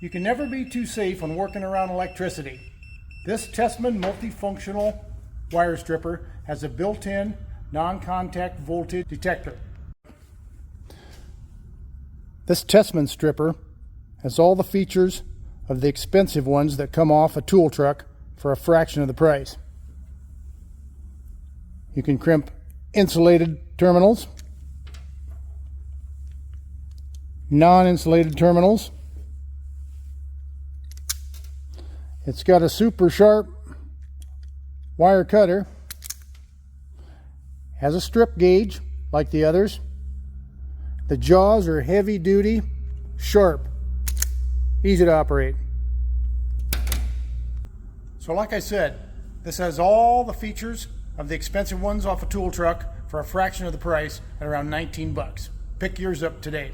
You can never be too safe when working around electricity. This Tessman multifunctional wire stripper has a built-in non-contact voltage detector. This Tessman stripper has all the features of the expensive ones that come off a tool truck for a fraction of the price. You can crimp insulated terminals, non-insulated terminals. It's got a super sharp wire cutter, has a strip gauge like the others. The jaws are heavy duty, sharp, easy to operate. So like I said, this has all the features of the expensive ones off a tool truck for a fraction of the price at around 19 bucks. Pick yours up today.